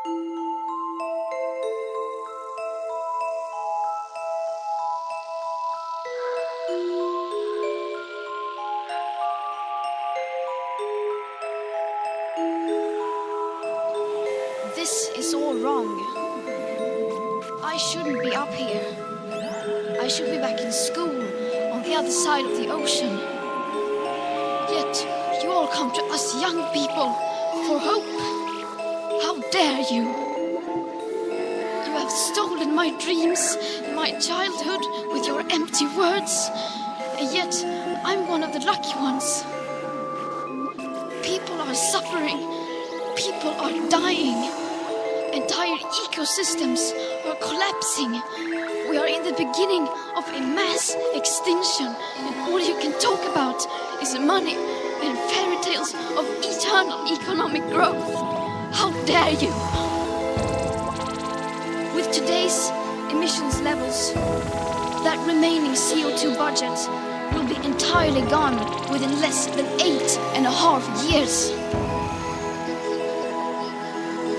This is all wrong. I shouldn't be up here. I should be back in school on the other side of the ocean. Yet you all come to us young people for hope. How dare you? You have stolen my dreams, my childhood with your empty words. And yet I'm one of the lucky ones. People are suffering. People are dying. Entire ecosystems are collapsing. We are in the beginning of a mass extinction, and all you can talk about is money and fairy tales of eternal economic growth. How dare you? With today's emissions levels, that remaining CO2 budget will be entirely gone within less than 8.5 years.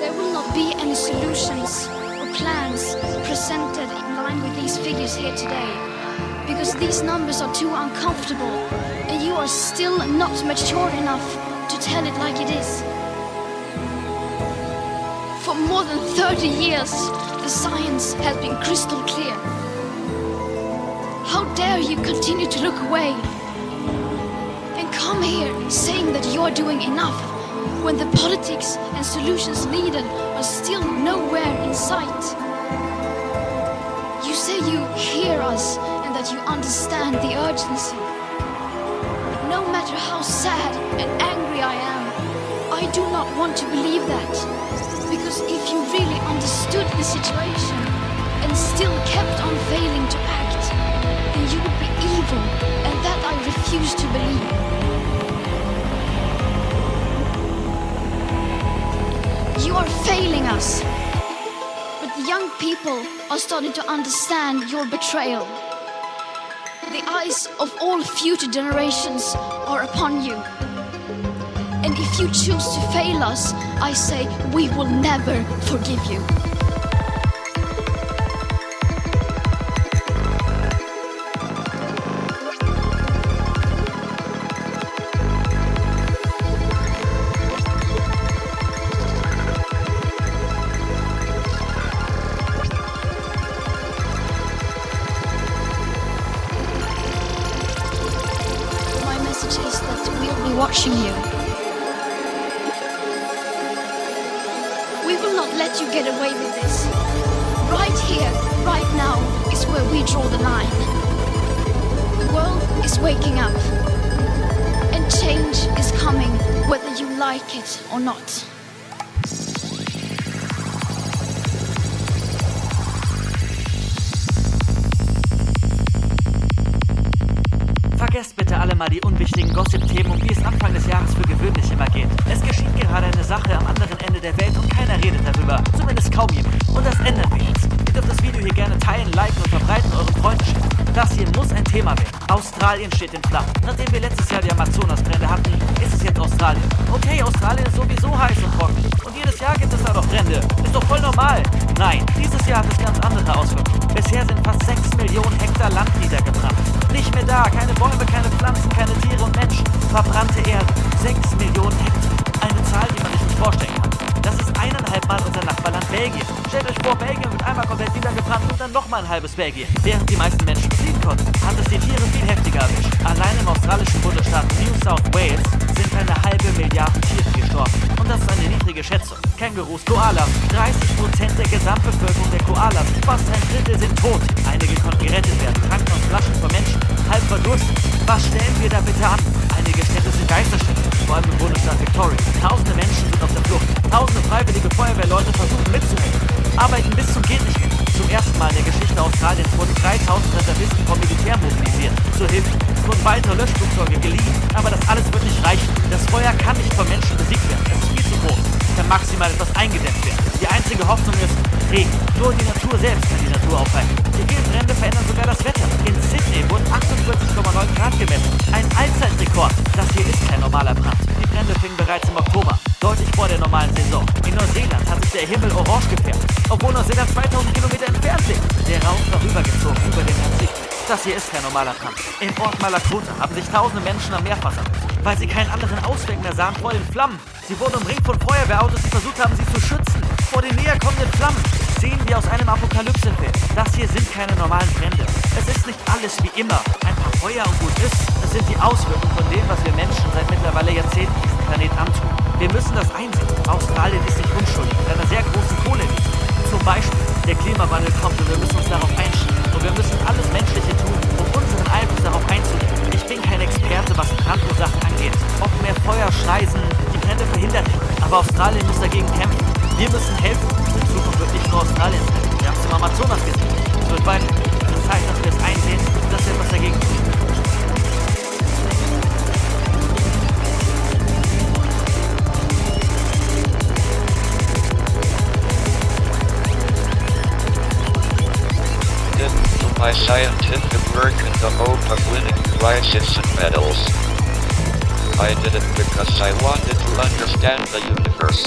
There will not be any solutions or plans presented in line with these figures here today, because these numbers are too uncomfortable and you are still not mature enough to tell it like it is. For more than 30 years, the science has been crystal clear. How dare you continue to look away and come here saying that you're doing enough, when the politics and solutions needed are still nowhere in sight. You say you hear us and that you understand the urgency. But no matter how sad and angry I am, I do not want to believe that. Because if you really understood the situation and still kept on failing to act, then you would be evil, and that I refuse to believe. You are failing us. But the young people are starting to understand your betrayal. The eyes of all future generations are upon you. And if you choose to fail us, I say we will never forgive you. Watching you. We will not let you get away with this. Right here, right now, is where we draw the line. The world is waking up, and change is coming, whether you like it or not. Vergesst bitte alle mal die unwichtigen Gossip-Themen, um die es Anfang des Jahres für gewöhnlich immer geht. Es geschieht gerade eine Sache am anderen Ende der Welt und keiner redet darüber. Zumindest kaum jemand. Und das ändern wir jetzt. Ihr dürft das Video hier gerne teilen, liken und verbreiten, euren Freunden schicken. Das hier muss ein Thema werden. Australien steht in Flammen. Nachdem wir letztes Jahr die Amazonasbrände hatten, ist es jetzt Australien. Okay, Australien ist sowieso heiß und trocken. Und jedes Jahr gibt es da doch Brände. Ist doch voll normal. Nein, dieses Jahr hat es ganz andere Auswirkungen. Bisher sind fast 6 Millionen Hektar Land niedergebrannt. Nicht mehr da, keine Bäume, keine Pflanzen, keine Tiere und Menschen. Verbrannte Erde, 6 Millionen Hektar. Eine Zahl, die man sich nicht vorstellen kann. Das ist 1,5 Mal unser Nachbarland Belgien. Stellt euch vor, Belgien wird einmal komplett niedergebrannt und dann nochmal ein halbes Belgien. Während die meisten Menschen fliehen konnten, hat es die Tiere viel heftiger erwischt. Allein im australischen Bundesstaat New South Wales sind 1,5 Milliarden Tiere gestorben. Und das ist eine niedrige Schätzung. Kängurus, Koalas, 30% der Gesamtbevölkerung der Koalas, fast ein Drittel sind tot. Einige konnten gerettet werden, tranken aus Flaschen von Menschen, halb verdurstet. Was stellen wir da bitte an? Einige Städte sind Geisterstädte, vor allem im Bundesstaat Victoria. Tausende Menschen sind auf der Flucht. Tausende freiwillige Feuerwehrleute versuchen mitzuhelfen. Arbeiten bis zum geht nicht mehr. Zum ersten Mal in der Geschichte Australiens wurden 3000 Reservisten vom Militär mobilisiert. Zur Hilfe. Es wurden weitere Löschflugzeuge geliehen. Aber das alles wird nicht reichen. Das Feuer kann nicht von Menschen besiegt werden. Es ist viel zu groß. Es kann maximal etwas eingedämmt werden. Die einzige Hoffnung ist Regen. Nur die Natur selbst kann die Natur aufhalten. Die vielen Brände verändern sogar das Wetter. In Sydney wurden 48,9 Grad gemessen. Ein Allzeitrekord. Das hier ist kein normaler Brand. Die Brände fingen bereits im Oktober, deutlich vor der normalen Saison. In Neuseeland hat sich der der Himmel orange gefärbt, obwohl nur Sedan 2000 Kilometer entfernt liegt. Der Rauch vorübergezogen über dem Pazifik. Das hier ist kein normaler Brand. Im Ort Malakota haben sich tausende Menschen am Meer versammelt, weil sie keinen anderen Ausweg mehr sahen vor den Flammen. Sie wurden umringt von Feuerwehrautos, die versucht haben, sie zu schützen vor den näher kommenden Flammen. Sehen wir aus einem Apokalypsefilm. Das hier sind keine normalen Brände. Es ist nicht alles wie immer. Ein paar Feuer und gut ist. Es sind die Auswirkungen von dem, was wir Menschen seit mittlerweile Jahrzehnten diesem Planet antun. Wir müssen das einsehen. Australien ist nicht unschuldig mit einer sehr großen Kohlewiese. Zum Beispiel, der Klimawandel kommt und wir müssen uns darauf einstellen. Und wir müssen alles Menschliche tun, um unseren Einfluss darauf einzugehen. Ich bin kein Experte, was Brandursachen angeht. Ob mehr Feuer schneisen, die Brände verhindert hätten. Aber Australien muss dagegen kämpfen. Wir müssen helfen. Die Zukunft wird nicht nur Australien sein. Wir haben es im Amazonas gesehen. Es wird weiter. Es ist Zeit, dass wir es einsehen und dass wir etwas dagegen tun. My scientific work in the hope of winning prizes and medals. I did it because I wanted to understand the universe.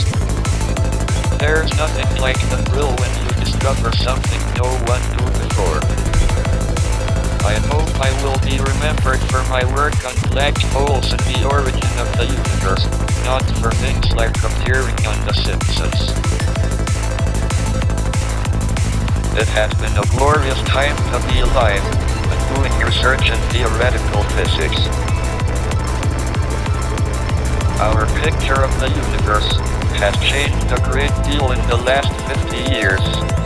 There's nothing like the thrill when you discover something no one knew before. I hope I will be remembered for my work on black holes and the origin of the universe, not for things like appearing on The Simpsons. It has been a glorious time to be alive and doing research in theoretical physics. Our picture of the universe has changed a great deal in the last 50 years,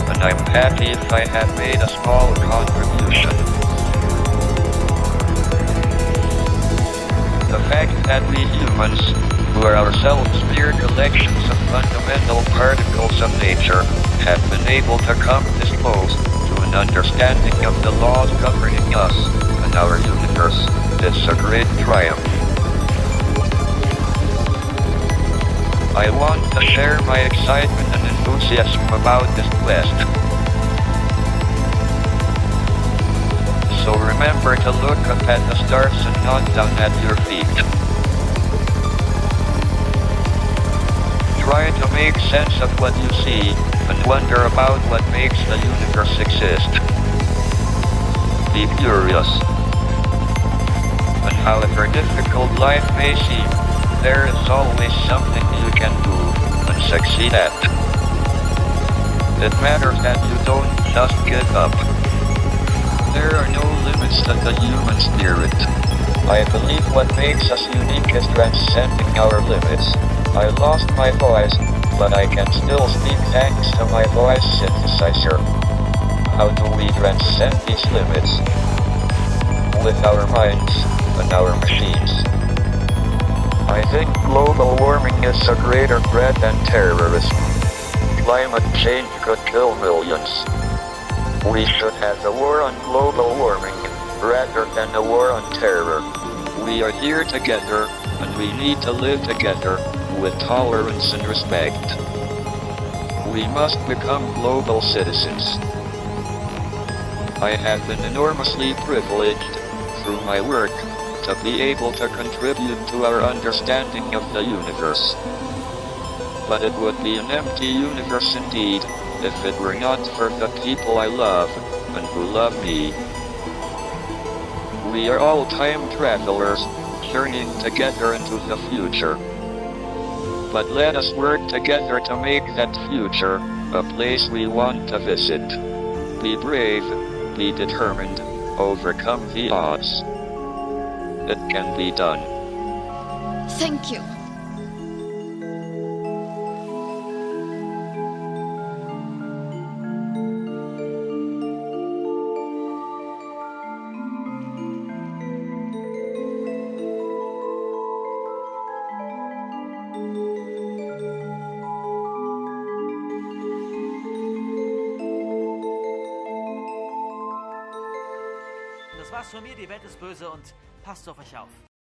and I'm happy if I have made a small contribution. The fact that we humans, who are ourselves mere collections of fundamental particles of nature, have been able to come this close to an understanding of the laws governing us and our universe is a great triumph. I want to share my excitement and enthusiasm about this quest. So remember to look up at the stars and not down at your feet. Try to make sense of what you see and wonder about what makes the universe exist. Be curious. And however difficult life may seem, there is always something you can do and succeed at. It matters that you don't just give up. There are no limits to the human spirit. I believe what makes us unique is transcending our limits. I lost my voice, but I can still speak thanks to my voice synthesizer. How do we transcend these limits? With our minds and our machines. I think global warming is a greater threat than terrorism. Climate change could kill millions. We should have a war on global warming rather than a war on terror. We are here together, and we need to live together with tolerance and respect. We must become global citizens. I have been enormously privileged, through my work, to be able to contribute to our understanding of the universe. But it would be an empty universe indeed, if it were not for the people I love, and who love me. We are all time travelers, journeying together into the future. But let us work together to make that future a place we want to visit. Be brave, be determined, overcome the odds. It can be done. Thank you. Das war's von mir, die Welt ist böse und passt auf euch auf.